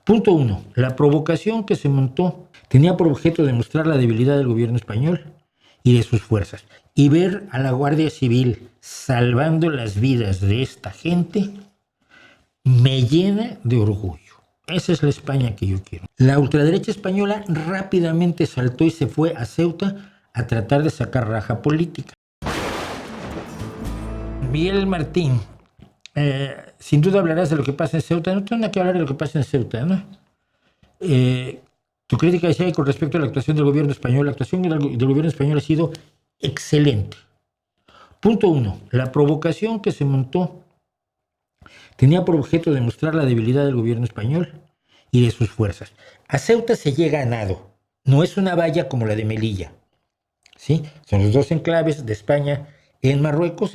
Punto 1. La provocación que se montó tenía por objeto demostrar la debilidad del gobierno español y de sus fuerzas. Y ver a la Guardia Civil salvando las vidas de esta gente me llena de orgullo. Esa es la España que yo quiero. La ultraderecha española rápidamente saltó y se fue a Ceuta a tratar de sacar raja política. Miguel Martín, sin duda hablarás de lo que pasa en Ceuta. No tengo nada que hablar de lo que pasa en Ceuta, ¿no? Tu crítica decía con respecto a la actuación del gobierno español. La actuación del gobierno español ha sido excelente. Punto 1. La provocación que se montó tenía por objeto demostrar la debilidad del gobierno español y de sus fuerzas. A Ceuta se llega a nado. No es una valla como la de Melilla, ¿sí? Son los dos enclaves de España en Marruecos,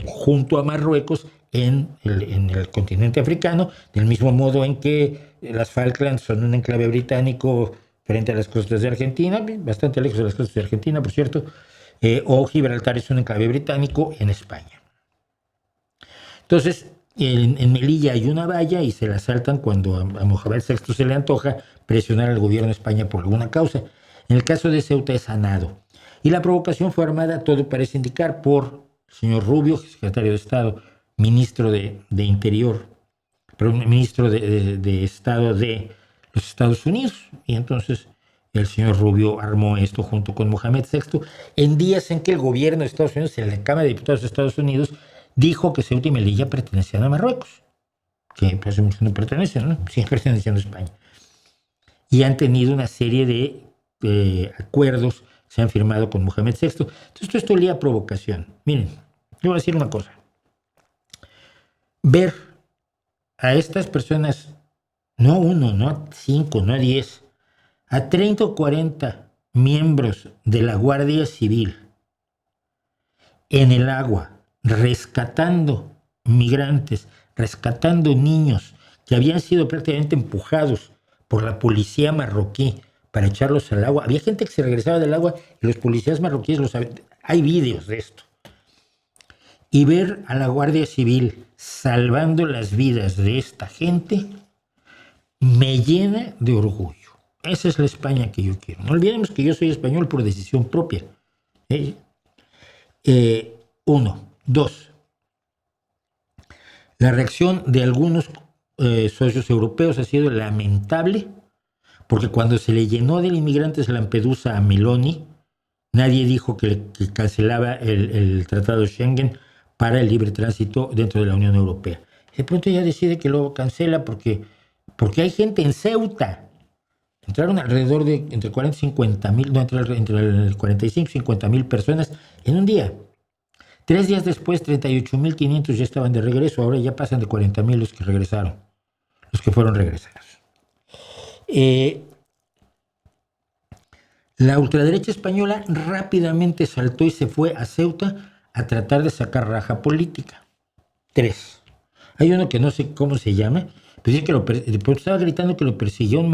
junto a Marruecos, en el continente africano, del mismo modo en que las Falklands son un enclave británico frente a las costas de Argentina, bastante lejos de las costas de Argentina, por cierto, o Gibraltar es un enclave británico en España. Entonces, en Melilla hay una valla y se la saltan cuando a Mohamed VI se le antoja presionar al gobierno de España por alguna causa. En el caso de Ceuta es a nado. Y la provocación fue armada, todo parece indicar, por el señor Rubio, secretario de Estado, ministro de Interior, pero ministro de Estado de los Estados Unidos. Y entonces el señor Rubio armó esto junto con Mohamed VI en días en que el gobierno de Estados Unidos, en la Cámara de Diputados de Estados Unidos, dijo que Ceuta y Melilla pertenecían a Marruecos, que hace mucho no pertenecen, ¿no? Siguen perteneciendo a España. Y han tenido una serie de acuerdos que se han firmado con Mohamed VI. Entonces esto olía a provocación. Miren, yo voy a decir una cosa. Ver a estas personas, no uno, no 5, no 10, a 30 o 40 miembros de la Guardia Civil en el agua, rescatando migrantes, rescatando niños que habían sido prácticamente empujados por la policía marroquí para echarlos al agua. Había gente que se regresaba del agua y los policías marroquíes lo saben. Hay vídeos de esto. Y ver a la Guardia Civil salvando las vidas de esta gente me llena de orgullo. Esa es la España que yo quiero. No olvidemos que yo soy español por decisión propia. 1. 2. La reacción de algunos socios europeos ha sido lamentable, porque cuando se le llenó de inmigrantes Lampedusa a Meloni, nadie dijo que cancelaba el Tratado de Schengen para el libre tránsito dentro de la Unión Europea. De pronto ella decide que lo cancela porque hay gente en Ceuta. Entraron alrededor de entre 40 y 50 mil, no, entre 45 y 50 mil personas en un día. 3 días después, 38.500 ya estaban de regreso. Ahora ya pasan de 40.000 los que regresaron, los que fueron regresados. La ultraderecha española rápidamente saltó y se fue a Ceuta a tratar de sacar raja política. 3. Hay uno que no sé cómo se llama, pero dice que estaba gritando que lo persiguió un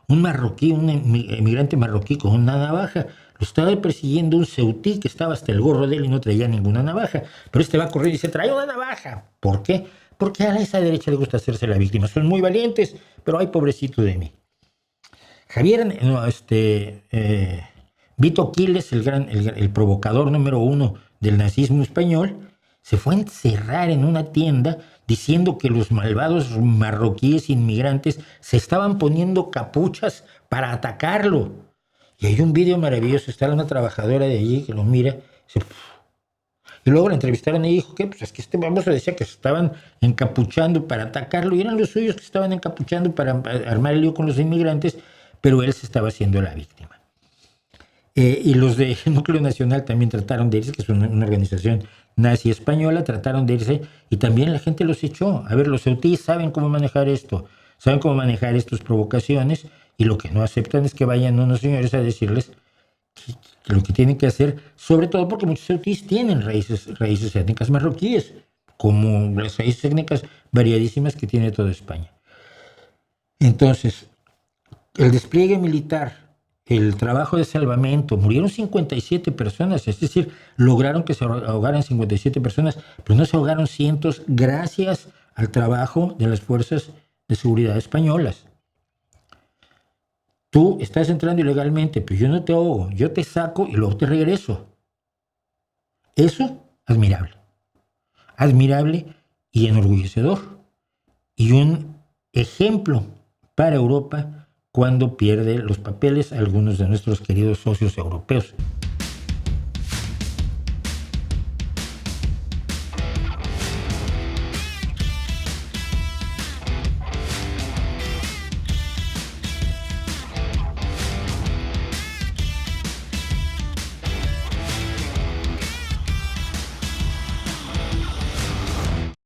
marroquí, un emigrante marroquí con una navaja. Lo estaba persiguiendo un ceutí que estaba hasta el gorro de él y no traía ninguna navaja. Pero este va a correr y dice, trae una navaja. ¿Por qué? Porque a esa derecha le gusta hacerse la víctima. Son muy valientes, pero ay, pobrecito de mí. Vito Quiles, el provocador número 1 del nazismo español, se fue a encerrar en una tienda diciendo que los malvados marroquíes inmigrantes se estaban poniendo capuchas para atacarlo. Y hay un video maravilloso, está una trabajadora de allí que lo mira, y luego la entrevistaron y dijo que pues es que este famoso decía que se estaban encapuchando para atacarlo, y eran los suyos que estaban encapuchando para armar el lío con los inmigrantes, pero él se estaba haciendo la víctima. Y los de Núcleo Nacional también trataron de irse, que es una organización nazi española, trataron de irse y también la gente los echó. A ver, los ceutíes saben cómo manejar esto, saben cómo manejar estas provocaciones, y lo que no aceptan es que vayan unos señores a decirles que lo que tienen que hacer, sobre todo porque muchos ceutíes tienen raíces étnicas marroquíes, como las raíces étnicas variadísimas que tiene toda España. Entonces, el despliegue militar, el trabajo de salvamento, murieron 57 personas, es decir, lograron que se ahogaran 57 personas, pero no se ahogaron cientos gracias al trabajo de las fuerzas de seguridad españolas. Tú estás entrando ilegalmente, pero yo no te ahogo, yo te saco y luego te regreso. Eso, admirable. Admirable y enorgullecedor. Y un ejemplo para Europa cuando pierde los papeles a algunos de nuestros queridos socios europeos.